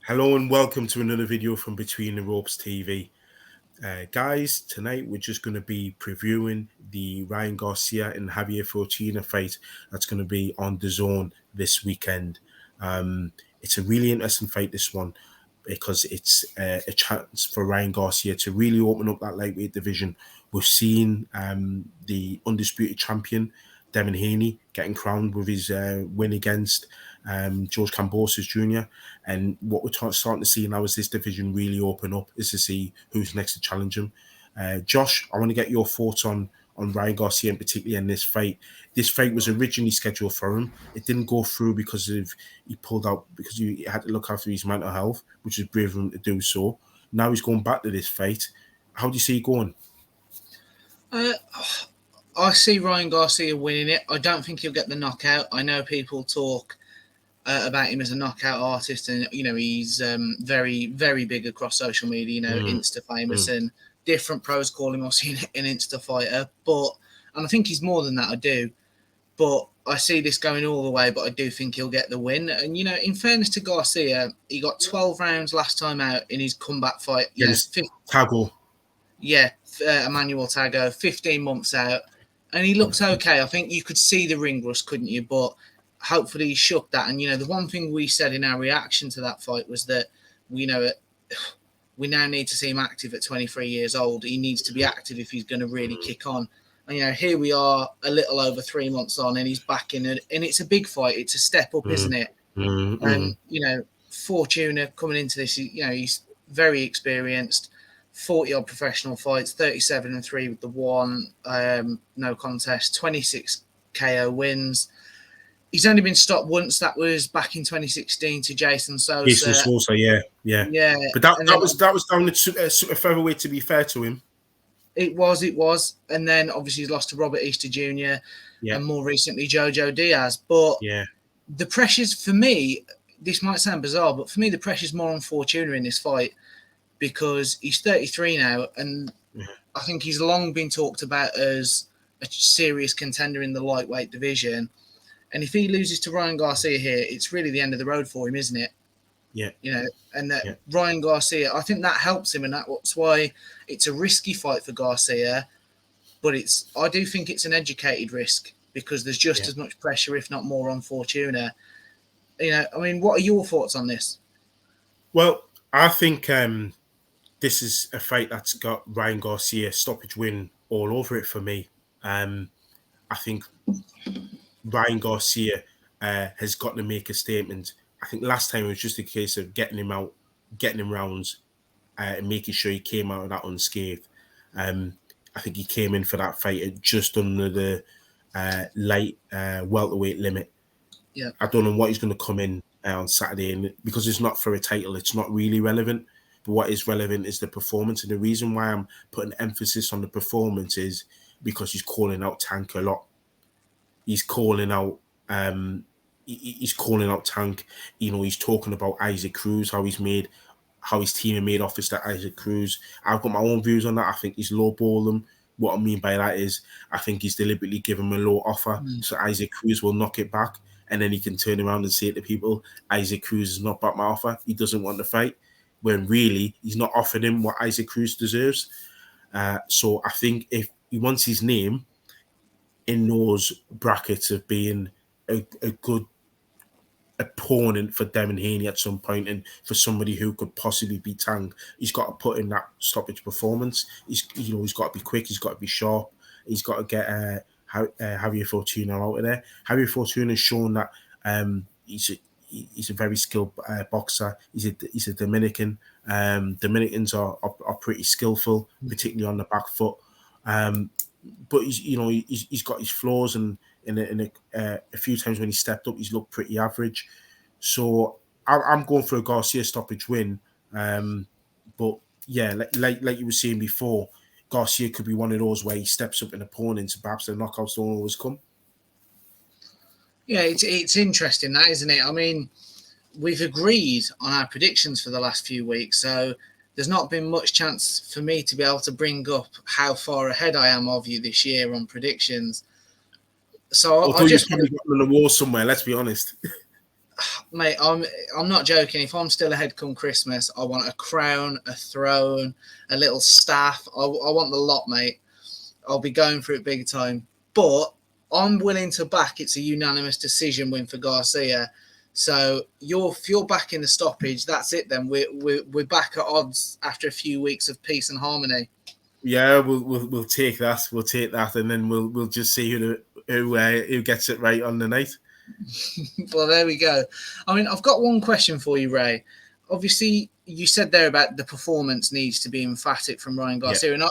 Hello and welcome to another video from Between the Ropes TV. Guys, tonight we're just going to be previewing the Ryan Garcia and Javier Fortuna fight that's going to be on DAZN this weekend. It's a really interesting fight, this one, because it's a chance for Ryan Garcia to really open up that lightweight division. We've seen the undisputed champion, Devin Haney, getting crowned with his win against George Kambosos Jr. And what we're starting to see now is this division really open up, is to see who's next to challenge him. Josh, I want to get your thoughts on Ryan Garcia, and particularly in this fight. This fight was originally scheduled for him. It didn't go through because he pulled out because he had to look after his mental health, which is brave of him to do so. Now he's going back to this fight. How do you see it going? I see Ryan Garcia winning it. I don't think he'll get the knockout. I know people talk about him as a knockout artist, and he's very, very big across social media. Insta famous, and different pros call him obviously an Insta fighter. And I think he's more than that. I do, but I see this going all the way. But I do think he'll get the win. And in fairness to Garcia, he got 12 rounds last time out in his comeback fight. Tago. Yeah, Emmanuel Tago, 15 months out. And he looks okay. I think you could see the ring rust, couldn't you? But hopefully he shook that. And, the one thing we said in our reaction to that fight was that, we now need to see him active at 23 years old. He needs to be active if he's going to really kick on. And, here we are a little over 3 months on, and he's back in it. And it's a big fight. It's a step up, isn't it? And, Fortuna coming into this, he's very experienced. 40-odd professional fights, 37-3 with the one, no contest, 26 KO wins. He's only been stopped once. That was back in 2016 to Jason Sosa. Jason Sosa, yeah. But that was down to super featherweight, to be fair to him. It was. And then obviously he's lost to Robert Easter Jr. And more recently Jojo Diaz. But the pressures for me, this might sound bizarre, but for me the pressure's more on Fortuna in this fight, because he's 33 now, and I think he's long been talked about as a serious contender in the lightweight division. And if he loses to Ryan Garcia here, it's really the end of the road for him, isn't it? Yeah. Ryan Garcia, I think that helps him, and that's why it's a risky fight for Garcia. But I do think it's an educated risk, because there's just as much pressure, if not more, on Fortuna. What are your thoughts on this? Well, I think this is a fight that's got Ryan Garcia stoppage win all over it for me. I think Ryan Garcia has got to make a statement. I think last time it was just a case of getting him out, getting him rounds, and making sure he came out of that unscathed. I think he came in for that fight at just under the light welterweight limit. Yeah, I don't know what he's going to come in on Saturday, and because it's not for a title, it's not really relevant. But what is relevant is the performance, and the reason why I'm putting emphasis on the performance is because he's calling out Tank a lot. He's calling out Tank. He's talking about Isaac Cruz, how his team made offers to Isaac Cruz. I've got my own views on that. I think he's lowballing them. What I mean by that is, I think he's deliberately given him a low offer so Isaac Cruz will knock it back, and then he can turn around and say to people, Isaac Cruz is not back my offer. He doesn't want to fight, when really he's not offered him what Isaac Cruz deserves. So I think if he wants his name in those brackets of being a good opponent for Devin Haney at some point, and for somebody who could possibly beat Tank, he's got to put in that stoppage performance. He's got to be quick. He's got to be sharp. He's got to get Javier Fortuna out of there. Javier Fortuna has shown that he's a very skilled boxer. He's a Dominican. Dominicans are pretty skillful, particularly on the back foot. But he's got his flaws, and a few times when he stepped up, he's looked pretty average. So I'm going for a Garcia stoppage win. But yeah, like you were saying before, Garcia could be one of those where he steps up an opponent, and perhaps the knockouts don't always come. Yeah, it's interesting, that, isn't it? I mean, we've agreed on our predictions for the last few weeks, so there's not been much chance for me to be able to bring up how far ahead I am of you this year on predictions. So I just probably got on the wall somewhere. Let's be honest. Mate, I'm not joking. If I'm still ahead come Christmas, I want a crown, a throne, a little staff. I want the lot, mate. I'll be going for it big time. But I'm willing to back it's a unanimous decision win for Garcia. So if you're backing the stoppage, that's it. Then we're back at odds after a few weeks of peace and harmony. Yeah, we'll take that. We'll take that, and then we'll just see who gets it right on the night. Well, there we go. I mean, I've got one question for you, Ray. Obviously, you said there about the performance needs to be emphatic from Ryan Garcia, and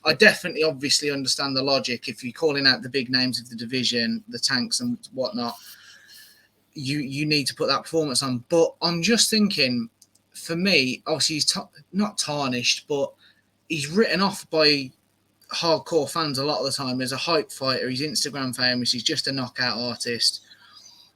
I definitely, obviously, understand the logic. If you're calling out the big names of the division, the tanks and whatnot, you need to put that performance on. But I'm just thinking, for me, obviously, he's not tarnished, but he's written off by hardcore fans a lot of the time as a hype fighter. He's Instagram famous. He's just a knockout artist.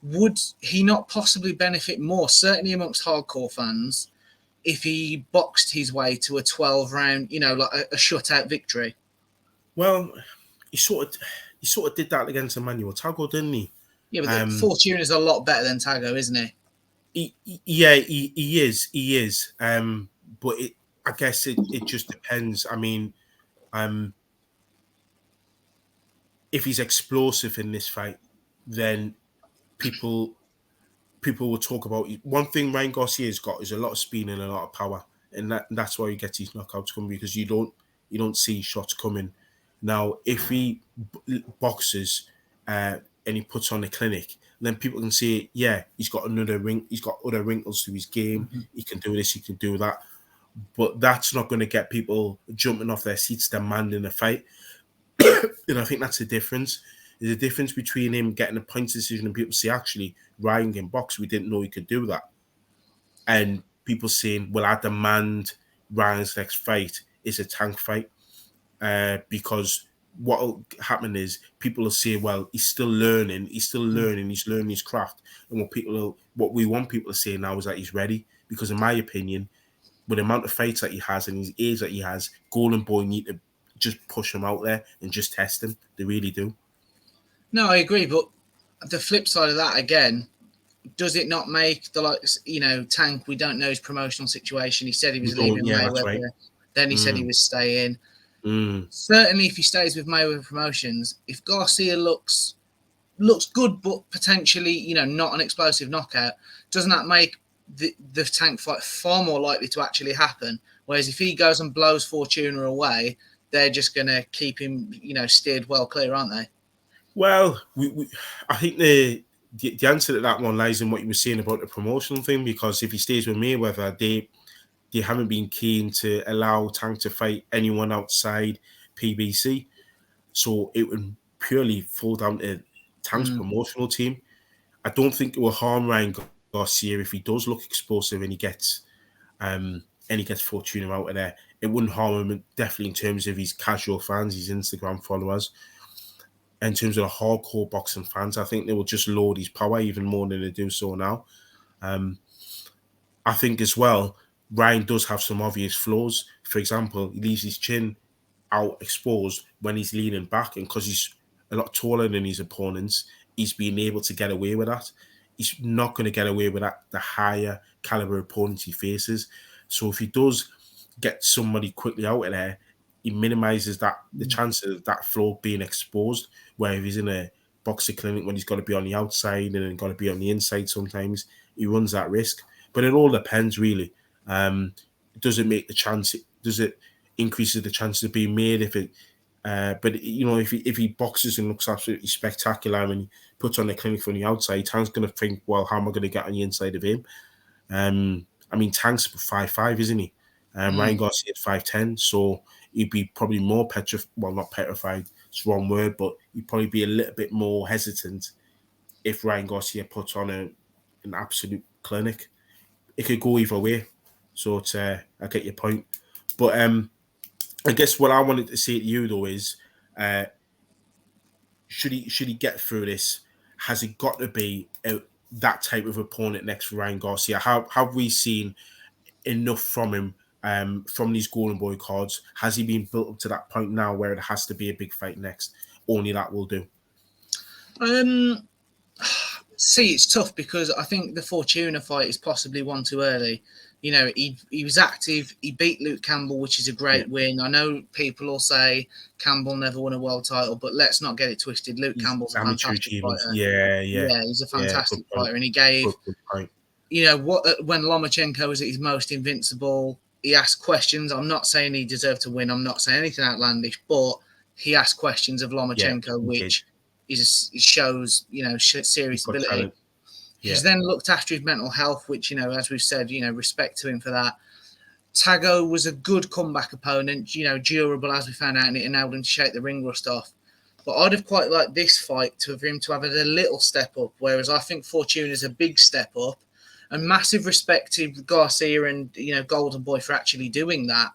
Would he not possibly benefit more, certainly amongst hardcore fans, if he boxed his way to a 12-round, like a shutout victory? Well, he sort of did that against Emmanuel Tago, didn't he? Yeah, but Fortuna is a lot better than Tago, isn't he? He is. But I guess it just depends. I mean, if he's explosive in this fight, then people will talk about it. One thing Ryan Garcia's got is a lot of speed and a lot of power, and that's why he gets his knockouts coming, because you don't see shots coming. Now, if he boxes and he puts on a clinic, then people can say, yeah, he's got other wrinkles to his game. Mm-hmm. He can do this, he can do that, but that's not going to get people jumping off their seats demanding a fight. And I think that's the difference. There's a difference between him getting a point decision and people say, actually, Ryan can box. We didn't know he could do that. And people saying, well, I demand Ryan's next fight is a Tank fight. Because what will happen is people will say, well, he's still learning. He's learning his craft. And what we want people to say now is that he's ready. Because in my opinion, with the amount of fights that he has and his age that he has, Golden Boy need to just push him out there and just test him. They really do. No, I agree, but the flip side of that, again, does it not make Tank, we don't know his promotional situation. He said he was leaving Mayweather. Right. Then he said he was staying. Certainly, if he stays with Mayweather Promotions, if Garcia looks good, but potentially, not an explosive knockout, doesn't that make the Tank fight far more likely to actually happen? Whereas if he goes and blows Fortuna away, they're just going to keep him, steered well clear, aren't they? Well, I think the answer to that one lies in what you were saying about the promotional thing, because if he stays with Mayweather, they haven't been keen to allow Tank to fight anyone outside PBC. So it would purely fall down to Tank's promotional team. I don't think it will harm Ryan Garcia if he does look explosive and he gets Fortuna out of there. It wouldn't harm him, definitely, in terms of his casual fans, his Instagram followers. In terms of the hardcore boxing fans, I think they will just load his power even more than they do so now. I think as well, Ryan does have some obvious flaws. For example, he leaves his chin out exposed when he's leaning back, and because he's a lot taller than his opponents, he's been able to get away with that. He's not going to get away with that the higher caliber opponents he faces. So if he does get somebody quickly out of there, he minimizes the chances of that flow being exposed. Where if he's in a boxing clinic when he's got to be on the outside and then got to be on the inside, sometimes he runs that risk. But it all depends, really. Does it make the chance? Does it increases the chances of being made? But if he boxes and looks absolutely spectacular and he puts on a clinic from the outside, Tank's going to think, well, how am I going to get on the inside of him? I mean, Tank's 5'5", isn't he? Ryan Garcia at 5'10", so he'd be probably more not petrified, it's the wrong word, but he'd probably be a little bit more hesitant if Ryan Garcia puts on an absolute clinic. It could go either way, so I get your point. But I guess what I wanted to say to you, though, is should he get through this, has it got to be that type of opponent next for Ryan Garcia? Have we seen enough from him from these Golden Boy cards? Has he been built up to that point now where it has to be a big fight next? Only that will do. See, it's tough because I think the Fortuna fight is possibly one too early. You know, he was active. He beat Luke Campbell, which is a great win. I know people will say Campbell never won a world title, but let's not get it twisted. Luke Campbell's a Amateur fantastic achievements. fighter. Yeah, yeah. Yeah, he's a Yeah, fantastic good point. fighter, and he gave, Good point. you know, what when Lomachenko was at his most invincible, he asked questions. I'm not saying he deserved to win. I'm not saying anything outlandish, but he asked questions of Lomachenko, which shows, you know, serious Got ability. talent. Yeah. He's then looked after his mental health, which, you know, as we've said, you know, respect to him for that. Tago was a good comeback opponent, you know, durable, as we found out, and it enabled him to shake the ring rust off. But I'd have quite liked this fight for him to have a little step up, whereas I think Fortuna's a big step up. And massive respect to Garcia and, you know, Golden Boy for actually doing that.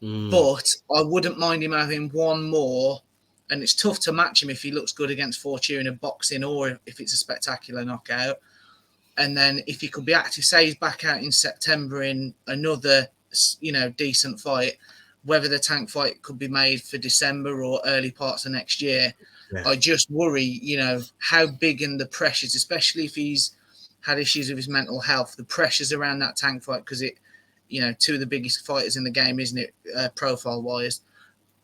But I wouldn't mind him having one more. And it's tough to match him if he looks good against Fortuna boxing or if it's a spectacular knockout. And then if he could be active, say he's back out in September in another, you know, decent fight, whether the tank fight could be made for December or early parts of next year. Yeah. I just worry, you know, how big and the pressures, especially if he's had issues with his mental health, the pressures around that tank fight, because it, you know, two of the biggest fighters in the game, isn't it, profile-wise?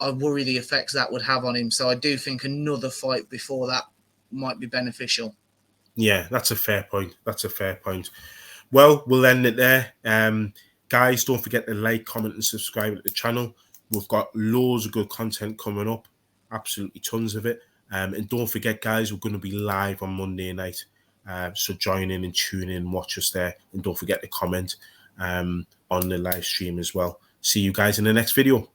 I worry the effects that would have on him. So I do think another fight before that might be beneficial. Yeah, that's a fair point. Well, we'll end it there. Guys, don't forget to like, comment, and subscribe to the channel. We've got loads of good content coming up. Absolutely tons of it. And don't forget, guys, we're going to be live on Monday night. So join in and tune in, watch us there. And don't forget to comment on the live stream as well. See you guys in the next video.